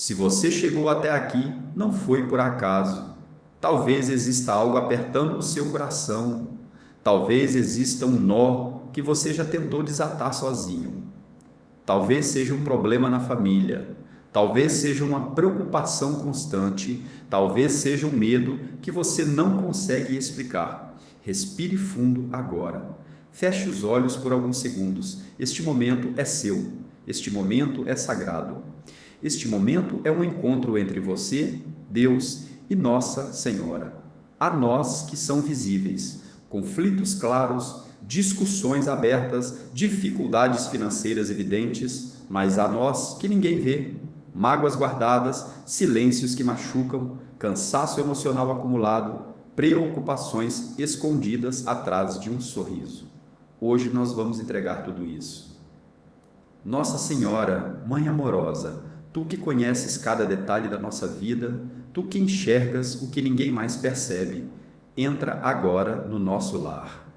Se você chegou até aqui, não foi por acaso. Talvez exista algo apertando o seu coração. Talvez exista um nó que você já tentou desatar sozinho. Talvez seja um problema na família. Talvez seja uma preocupação constante. Talvez seja um medo que você não consegue explicar. Respire fundo agora. Feche os olhos por alguns segundos. Este momento é seu. Este momento é sagrado. Este momento é um encontro entre você, Deus e Nossa Senhora. A nós que são visíveis, conflitos claros, discussões abertas, dificuldades financeiras evidentes, mas a nós que ninguém vê, mágoas guardadas, silêncios que machucam, cansaço emocional acumulado, preocupações escondidas atrás de um sorriso. Hoje nós vamos entregar tudo isso. Nossa Senhora, Mãe amorosa, Tu que conheces cada detalhe da nossa vida, Tu que enxergas o que ninguém mais percebe, entra agora no nosso lar.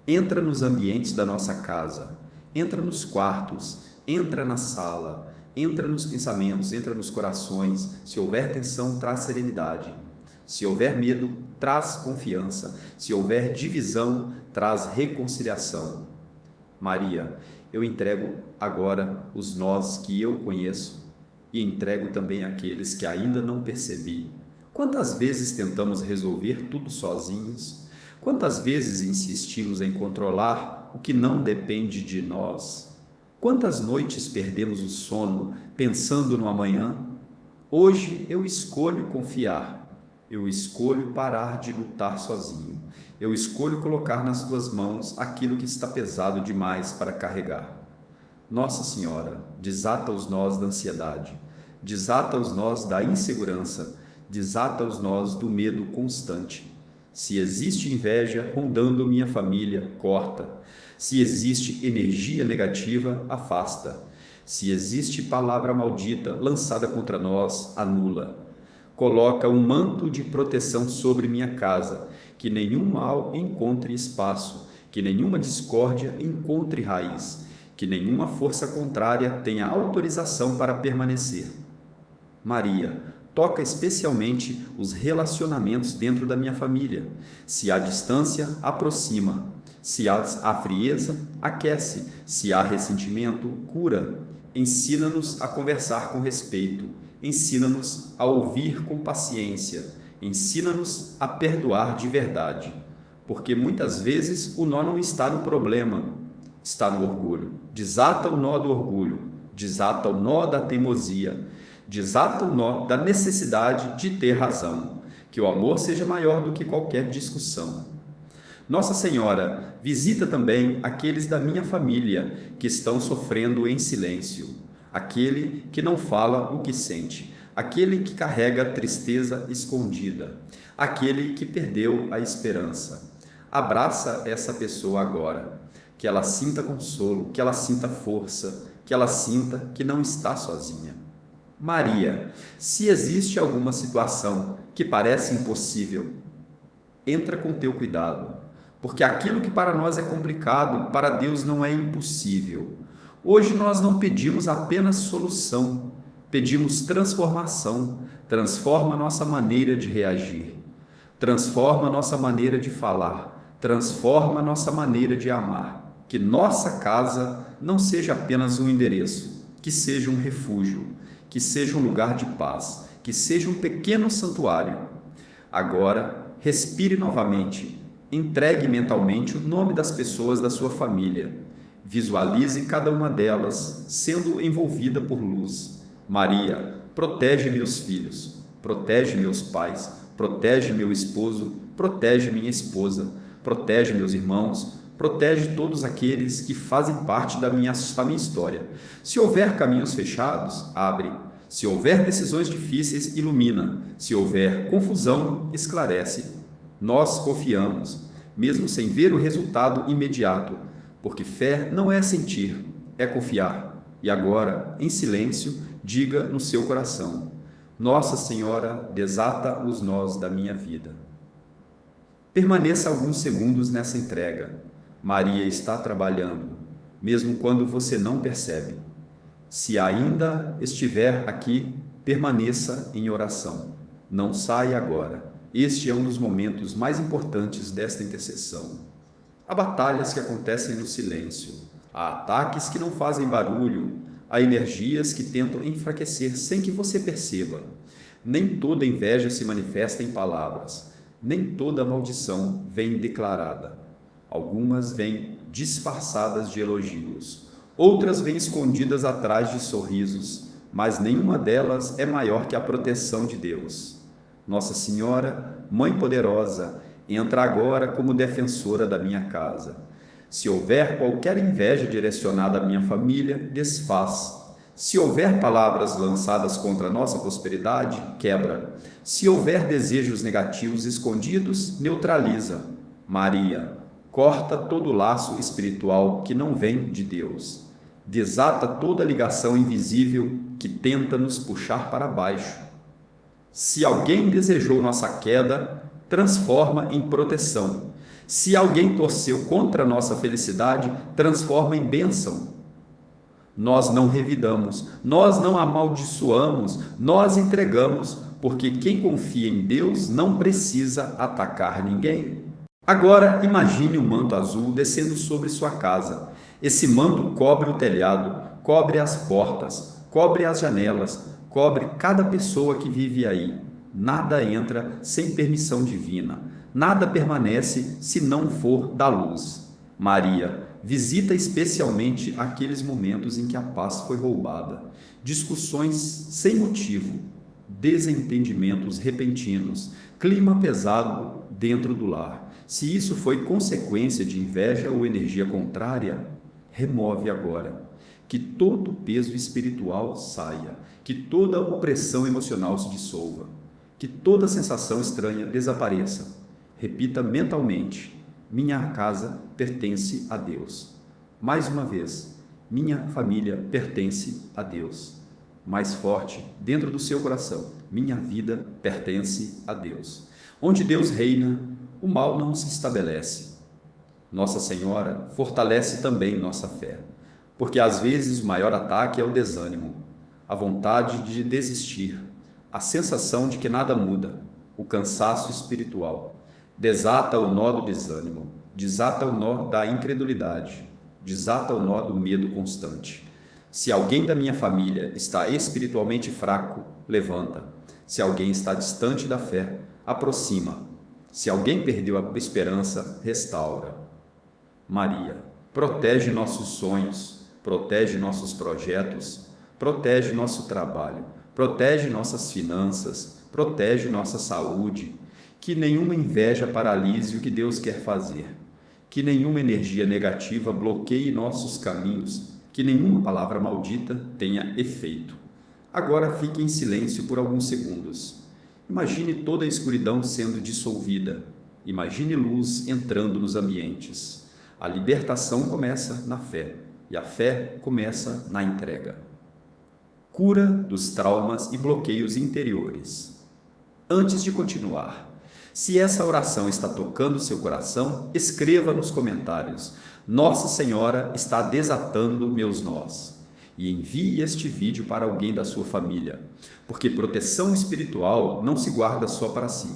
Entra nos ambientes da nossa casa, entra nos quartos, entra na sala, entra nos pensamentos, entra nos corações. Se houver tensão, traz serenidade. Se houver medo, traz confiança. Se houver divisão, traz reconciliação. Maria, eu entrego agora os nós que eu conheço e entrego também aqueles que ainda não percebi. Quantas vezes tentamos resolver tudo sozinhos? Quantas vezes insistimos em controlar o que não depende de nós? Quantas noites perdemos o sono pensando no amanhã? Hoje eu escolho confiar. Eu escolho parar de lutar sozinho. Eu escolho colocar nas tuas mãos aquilo que está pesado demais para carregar. Nossa Senhora, desata os nós da ansiedade, desata os nós da insegurança, desata os nós do medo constante. Se existe inveja rondando minha família, corta. Se existe energia negativa, afasta. Se existe palavra maldita lançada contra nós, anula. Coloca um manto de proteção sobre minha casa, que nenhum mal encontre espaço, que nenhuma discórdia encontre raiz, que nenhuma força contrária tenha autorização para permanecer. Maria, toca especialmente os relacionamentos dentro da minha família. Se há distância, aproxima. Se há frieza, aquece. Se há ressentimento, cura. Ensina-nos a conversar com respeito. Ensina-nos a ouvir com paciência. Ensina-nos a perdoar de verdade. Porque muitas vezes o nó não está no problema, está no orgulho. Desata o nó do orgulho, desata o nó da teimosia, desata o nó da necessidade de ter razão, que o amor seja maior do que qualquer discussão. Nossa Senhora, visita também aqueles da minha família que estão sofrendo em silêncio, aquele que não fala o que sente, aquele que carrega tristeza escondida, aquele que perdeu a esperança. Abraça essa pessoa agora. Que ela sinta consolo, que ela sinta força, que ela sinta que não está sozinha. Maria, se existe alguma situação que parece impossível, entra com teu cuidado, porque aquilo que para nós é complicado, para Deus não é impossível. Hoje nós não pedimos apenas solução, pedimos transformação. Transforma a nossa maneira de reagir, transforma a nossa maneira de falar, transforma a nossa maneira de amar. Que nossa casa não seja apenas um endereço, que seja um refúgio, que seja um lugar de paz, que seja um pequeno santuário. Agora, respire novamente, entregue mentalmente o nome das pessoas da sua família. Visualize cada uma delas sendo envolvida por luz. Maria, protege meus filhos, protege meus pais, protege meu esposo, protege minha esposa, protege meus irmãos, protege todos aqueles que fazem parte da minha história. Se houver caminhos fechados, abre. Se houver decisões difíceis, ilumina. Se houver confusão, esclarece. Nós confiamos, mesmo sem ver o resultado imediato, porque fé não é sentir, é confiar. E agora, em silêncio, diga no seu coração: Nossa Senhora, desata os nós da minha vida. Permaneça alguns segundos nessa entrega. Maria está trabalhando, mesmo quando você não percebe. Se ainda estiver aqui, permaneça em oração. Não saia agora. Este é um dos momentos mais importantes desta intercessão. Há batalhas que acontecem no silêncio. Há ataques que não fazem barulho. Há energias que tentam enfraquecer sem que você perceba. Nem toda inveja se manifesta em palavras. Nem toda maldição vem declarada. Algumas vêm disfarçadas de elogios. Outras vêm escondidas atrás de sorrisos, mas nenhuma delas é maior que a proteção de Deus. Nossa Senhora, Mãe Poderosa, entra agora como defensora da minha casa. Se houver qualquer inveja direcionada à minha família, desfaz. Se houver palavras lançadas contra a nossa prosperidade, quebra. Se houver desejos negativos escondidos, neutraliza. Maria, corta todo laço espiritual que não vem de Deus. Desata toda ligação invisível que tenta nos puxar para baixo. Se alguém desejou nossa queda, transforma em proteção. Se alguém torceu contra a nossa felicidade, transforma em bênção. Nós não revidamos, nós não amaldiçoamos, nós entregamos, porque quem confia em Deus não precisa atacar ninguém. Agora imagine um manto azul descendo sobre sua casa. Esse manto cobre o telhado, cobre as portas, cobre as janelas, cobre cada pessoa que vive aí. Nada entra sem permissão divina. Nada permanece se não for da luz. Maria, visita especialmente aqueles momentos em que a paz foi roubada. Discussões sem motivo, desentendimentos repentinos, clima pesado dentro do lar. Se isso foi consequência de inveja ou energia contrária, remove agora. Que todo peso espiritual saia, que toda opressão emocional se dissolva, que toda sensação estranha desapareça. Repita mentalmente: minha casa pertence a Deus. Mais uma vez, minha família pertence a Deus. Mais forte, dentro do seu coração, minha vida pertence a Deus. Onde Deus reina, o mal não se estabelece. Nossa Senhora fortalece também nossa fé, porque às vezes o maior ataque é o desânimo, a vontade de desistir, a sensação de que nada muda, o cansaço espiritual. Desata o nó do desânimo, desata o nó da incredulidade, desata o nó do medo constante. Se alguém da minha família está espiritualmente fraco, levanta. Se alguém está distante da fé, aproxima. Se alguém perdeu a esperança, restaura. Maria, protege nossos sonhos, protege nossos projetos, protege nosso trabalho, protege nossas finanças, protege nossa saúde. Que nenhuma inveja paralise o que Deus quer fazer. Que nenhuma energia negativa bloqueie nossos caminhos. Que nenhuma palavra maldita tenha efeito. Agora fique em silêncio por alguns segundos. Imagine toda a escuridão sendo dissolvida. Imagine luz entrando nos ambientes. A libertação começa na fé e a fé começa na entrega. Cura dos traumas e bloqueios interiores. Antes de continuar, se essa oração está tocando seu coração, escreva nos comentários: Nossa Senhora está desatando meus nós. E envie este vídeo para alguém da sua família, porque proteção espiritual não se guarda só para si.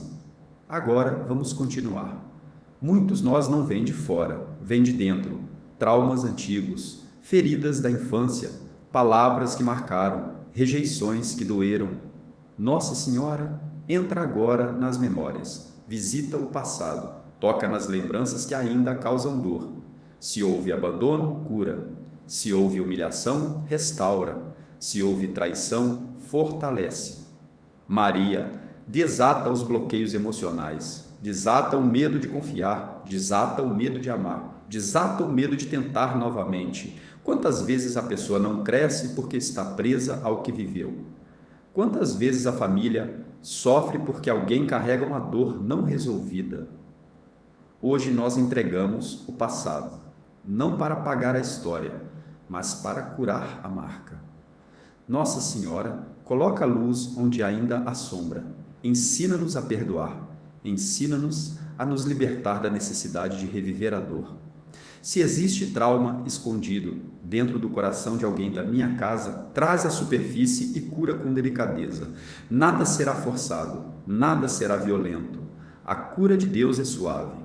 Agora vamos continuar. Muitos nós não vêm de fora, vêm de dentro. Traumas antigos, feridas da infância, palavras que marcaram, rejeições que doeram. Nossa Senhora entra agora nas memórias, visita o passado, toca nas lembranças que ainda causam dor. Se houve abandono, cura. Se houve humilhação, restaura. Se houve traição, fortalece. Maria, desata os bloqueios emocionais, desata o medo de confiar, desata o medo de amar, desata o medo de tentar novamente. Quantas vezes a pessoa não cresce porque está presa ao que viveu? Quantas vezes a família sofre porque alguém carrega uma dor não resolvida? Hoje nós entregamos o passado, não para apagar a história, mas para curar a marca. Nossa Senhora coloca a luz onde ainda há sombra. Ensina-nos a perdoar. Ensina-nos a nos libertar da necessidade de reviver a dor. Se existe trauma escondido dentro do coração de alguém da minha casa, traz à superfície e cura com delicadeza. Nada será forçado, nada será violento. A cura de Deus é suave,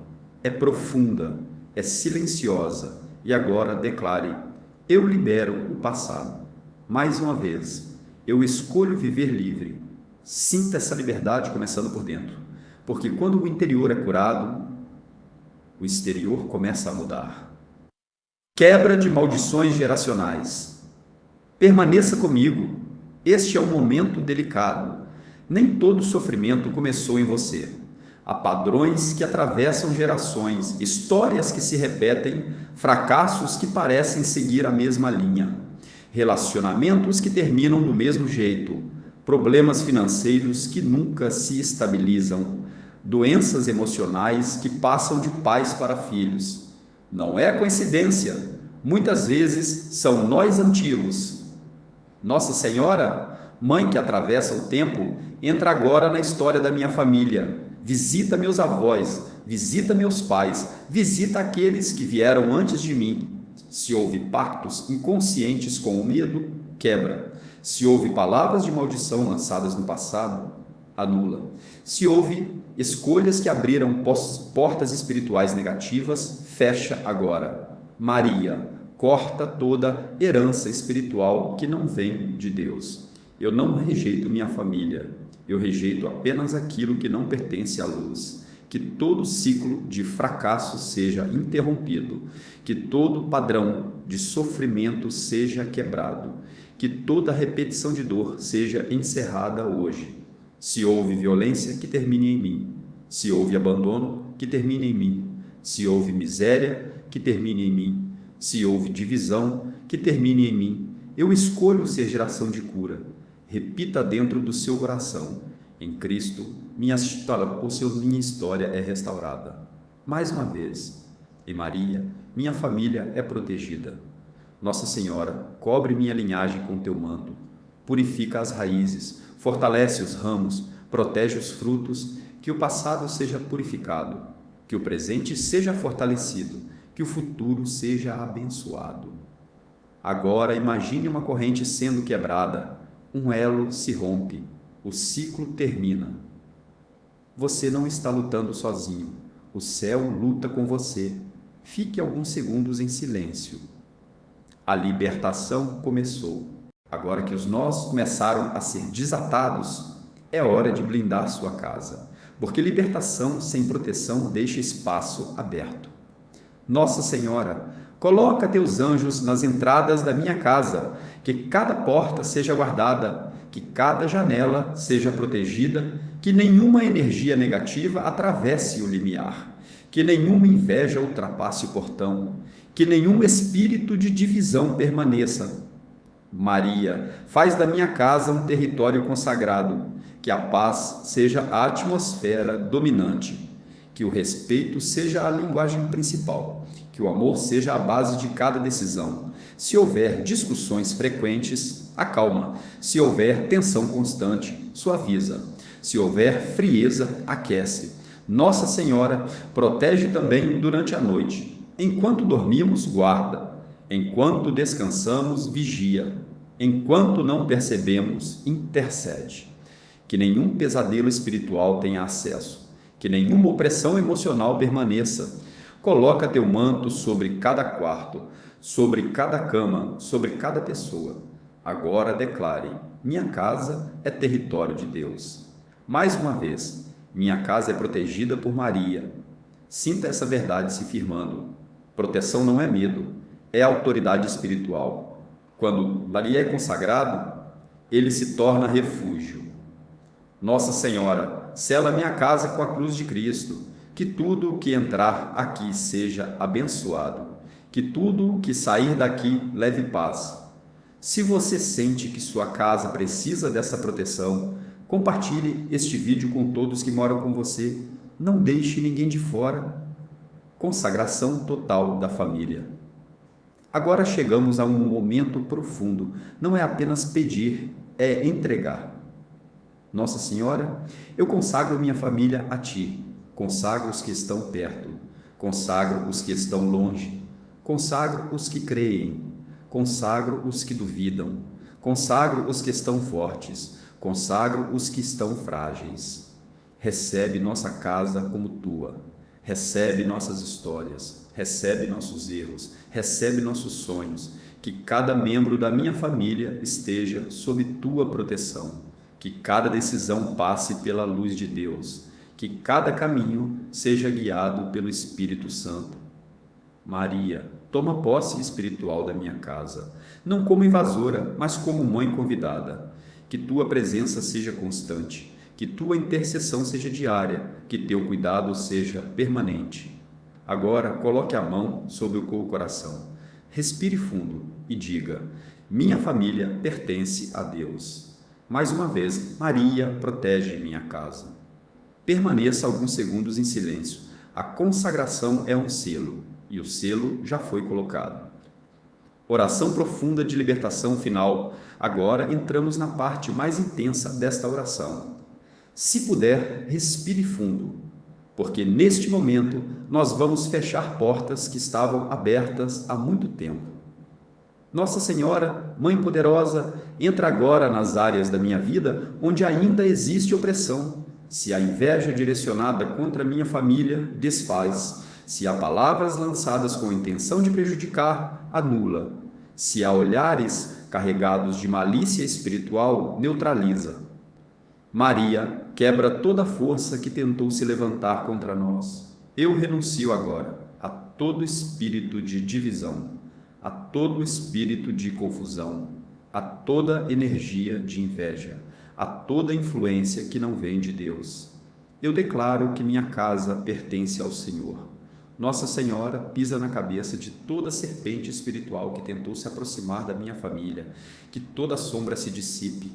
é profunda, é silenciosa. E agora declare: eu libero o passado. Mais uma vez, eu escolho viver livre. Sinta essa liberdade começando por dentro, porque quando o interior é curado, o exterior começa a mudar. Quebra de maldições geracionais. Permaneça comigo. Este é um momento delicado. Nem todo sofrimento começou em você. Há padrões que atravessam gerações, histórias que se repetem, fracassos que parecem seguir a mesma linha, relacionamentos que terminam do mesmo jeito, problemas financeiros que nunca se estabilizam, doenças emocionais que passam de pais para filhos. Não é coincidência, muitas vezes são nós antigos. Nossa Senhora, Mãe que atravessa o tempo, entra agora na história da minha família. Visita meus avós, visita meus pais, visita aqueles que vieram antes de mim. Se houve pactos inconscientes com o medo, quebra. Se houve palavras de maldição lançadas no passado, anula. Se houve escolhas que abriram portas espirituais negativas, fecha agora. Maria, corta toda herança espiritual que não vem de Deus. Eu não rejeito minha família, eu rejeito apenas aquilo que não pertence à luz. Que todo ciclo de fracasso seja interrompido, que todo padrão de sofrimento seja quebrado, que toda repetição de dor seja encerrada hoje. Se houve violência, que termine em mim. Se houve abandono, que termine em mim. Se houve miséria, que termine em mim. Se houve divisão, que termine em mim. Eu escolho ser geração de cura. Repita dentro do seu coração: em Cristo, minha história é restaurada. Mais uma vez, em Maria, minha família é protegida. Nossa Senhora, cobre minha linhagem com teu manto, purifica as raízes, fortalece os ramos, protege os frutos, que o passado seja purificado, que o presente seja fortalecido, que o futuro seja abençoado. Agora imagine uma corrente sendo quebrada, um elo se rompe, o ciclo termina. Você não está lutando sozinho, o céu luta com você. Fique alguns segundos em silêncio. A libertação começou. Agora que os nós começaram a ser desatados, é hora de blindar sua casa, porque libertação sem proteção deixa espaço aberto. Nossa Senhora, coloca teus anjos nas entradas da minha casa, que cada porta seja guardada, que cada janela seja protegida, que nenhuma energia negativa atravesse o limiar, que nenhuma inveja ultrapasse o portão, que nenhum espírito de divisão permaneça. Maria, faz da minha casa um território consagrado, que a paz seja a atmosfera dominante, que o respeito seja a linguagem principal, que o amor seja a base de cada decisão. Se houver discussões frequentes, acalma. Se houver tensão constante, suaviza. Se houver frieza, aquece. Nossa Senhora, protege também durante a noite. Enquanto dormimos, guarda. Enquanto descansamos, vigia. Enquanto não percebemos, intercede. Que nenhum pesadelo espiritual tenha acesso. Que nenhuma opressão emocional permaneça. Coloca teu manto sobre cada quarto, sobre cada cama, sobre cada pessoa. Agora declare: minha casa é território de Deus. Mais uma vez, minha casa é protegida por Maria. Sinta essa verdade se firmando. Proteção não é medo, é autoridade espiritual. Quando Maria é consagrado, ele se torna refúgio. Nossa Senhora, sela minha casa com a cruz de Cristo. Que tudo que entrar aqui seja abençoado. Que tudo que sair daqui leve paz. Se você sente que sua casa precisa dessa proteção, compartilhe este vídeo com todos que moram com você. Não deixe ninguém de fora. Consagração total da família. Agora chegamos a um momento profundo. Não é apenas pedir, é entregar. Nossa Senhora, eu consagro minha família a Ti. Consagro os que estão perto. Consagro os que estão longe. Consagro os que creem, consagro os que duvidam, consagro os que estão fortes, consagro os que estão frágeis. Recebe nossa casa como tua, recebe nossas histórias, recebe nossos erros, recebe nossos sonhos, que cada membro da minha família esteja sob tua proteção, que cada decisão passe pela luz de Deus, que cada caminho seja guiado pelo Espírito Santo. Maria, toma posse espiritual da minha casa, não como invasora, mas como mãe convidada. Que tua presença seja constante, que tua intercessão seja diária, que teu cuidado seja permanente. Agora, coloque a mão sobre o coração, respire fundo e diga: minha família pertence a Deus. Mais uma vez, Maria protege minha casa. Permaneça alguns segundos em silêncio. A consagração é um selo, e o selo já foi colocado. Oração profunda de libertação final. Agora entramos na parte mais intensa desta oração. Se puder, respire fundo, porque neste momento nós vamos fechar portas que estavam abertas há muito tempo. Nossa Senhora, Mãe Poderosa, entra agora nas áreas da minha vida onde ainda existe opressão. Se há inveja direcionada contra a minha família, desfaz. Se há palavras lançadas com a intenção de prejudicar, anula. Se há olhares carregados de malícia espiritual, neutraliza. Maria, quebra toda a força que tentou se levantar contra nós. Eu renuncio agora a todo espírito de divisão, a todo espírito de confusão, a toda energia de inveja, a toda influência que não vem de Deus. Eu declaro que minha casa pertence ao Senhor. Nossa Senhora pisa na cabeça de toda serpente espiritual que tentou se aproximar da minha família, que toda sombra se dissipe,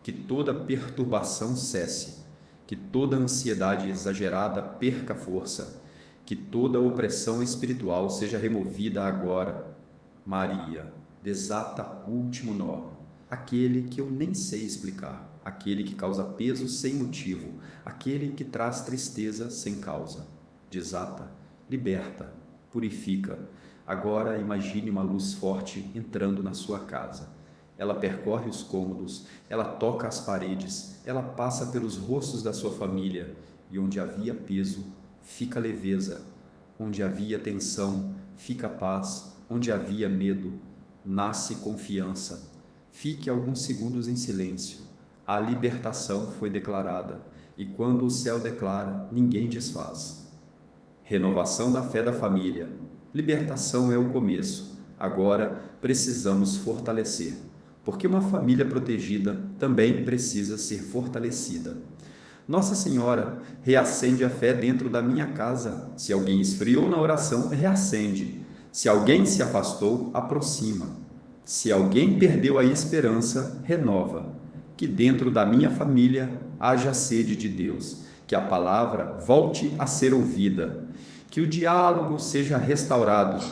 que toda perturbação cesse, que toda ansiedade exagerada perca força, que toda opressão espiritual seja removida agora. Maria, desata o último nó, aquele que eu nem sei explicar, aquele que causa peso sem motivo, aquele que traz tristeza sem causa. Desata, liberta, purifica. Agora imagine uma luz forte entrando na sua casa. Ela percorre os cômodos, ela toca as paredes, ela passa pelos rostos da sua família, e onde havia peso, fica leveza, onde havia tensão, fica paz, onde havia medo, nasce confiança. Fique alguns segundos em silêncio. A libertação foi declarada, e quando o céu declara, ninguém desfaz. Renovação da fé da família. Libertação é o começo. Agora precisamos fortalecer, porque uma família protegida também precisa ser fortalecida. Nossa Senhora, reacende a fé dentro da minha casa. Se alguém esfriou na oração, reacende. Se alguém se afastou, aproxima. Se alguém perdeu a esperança, renova. Que dentro da minha família haja sede de Deus, que a palavra volte a ser ouvida, que o diálogo seja restaurado,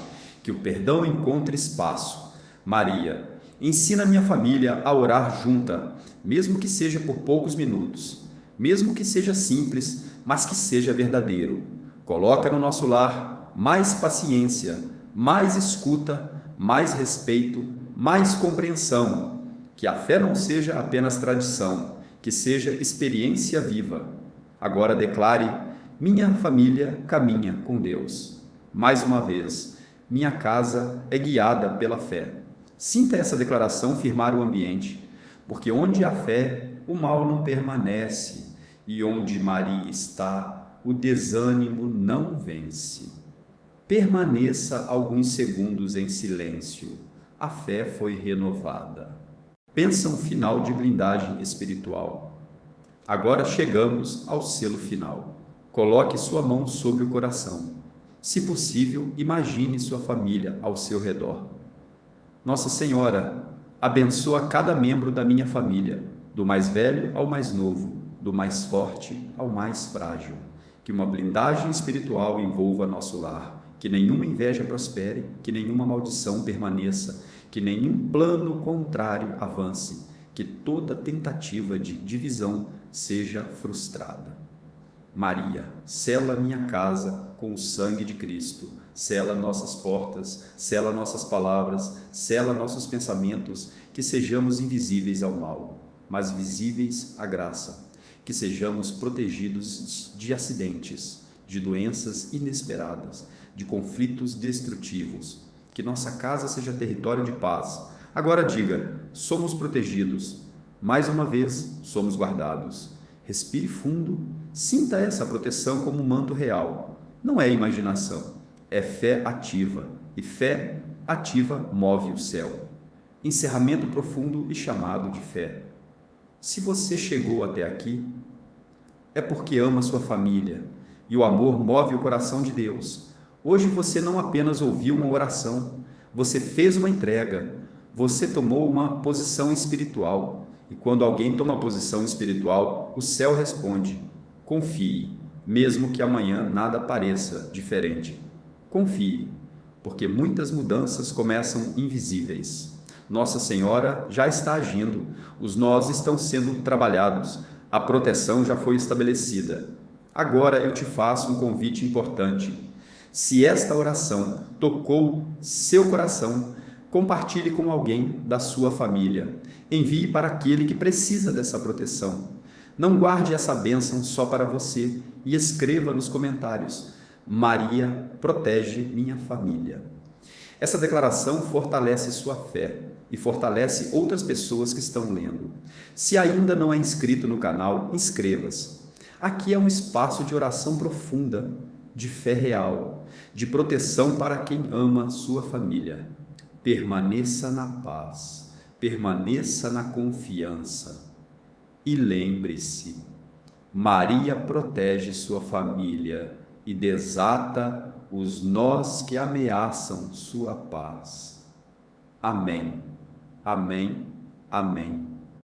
que o perdão encontre espaço. Maria, ensina minha família a orar junta, mesmo que seja por poucos minutos, mesmo que seja simples, mas que seja verdadeiro. Coloca no nosso lar mais paciência, mais escuta, mais respeito, mais compreensão. Que a fé não seja apenas tradição, que seja experiência viva. Agora declare: minha família caminha com Deus. Mais uma vez, minha casa é guiada pela fé. Sinta essa declaração firmar o ambiente, porque onde há fé, o mal não permanece, e onde Maria está, o desânimo não vence. Permaneça alguns segundos em silêncio. A fé foi renovada. Bênção final de blindagem espiritual. Agora chegamos ao selo final. Coloque sua mão sobre o coração. Se possível, imagine sua família ao seu redor. Nossa Senhora, abençoa cada membro da minha família, do mais velho ao mais novo, do mais forte ao mais frágil. Que uma blindagem espiritual envolva nosso lar, que nenhuma inveja prospere, que nenhuma maldição permaneça, que nenhum plano contrário avance, que toda tentativa de divisão seja frustrada. Maria, sela minha casa com o sangue de Cristo, sela nossas portas, sela nossas palavras, sela nossos pensamentos, que sejamos invisíveis ao mal, mas visíveis à graça, que sejamos protegidos de acidentes, de doenças inesperadas, de conflitos destrutivos, que nossa casa seja território de paz. Agora diga, somos protegidos, mais uma vez somos guardados. Respire fundo, sinta essa proteção como um manto real. Não é imaginação, é fé ativa, e fé ativa move o céu. Encerramento profundo e chamado de fé. Se você chegou até aqui, é porque ama sua família, e o amor move o coração de Deus. Hoje você não apenas ouviu uma oração, você fez uma entrega, você tomou uma posição espiritual. E quando alguém toma posição espiritual, o céu responde: confie, mesmo que amanhã nada pareça diferente. Confie, porque muitas mudanças começam invisíveis. Nossa Senhora já está agindo, os nós estão sendo trabalhados, a proteção já foi estabelecida. Agora eu te faço um convite importante. Se esta oração tocou seu coração, compartilhe com alguém da sua família. Envie para aquele que precisa dessa proteção. Não guarde essa bênção só para você e escreva nos comentários: Maria protege minha família. Essa declaração fortalece sua fé e fortalece outras pessoas que estão lendo. Se ainda não é inscrito no canal, inscreva-se. Aqui é um espaço de oração profunda, de fé real, de proteção para quem ama sua família. Permaneça na paz, permaneça na confiança e lembre-se, Maria protege sua família e desata os nós que ameaçam sua paz. Amém, amém, amém.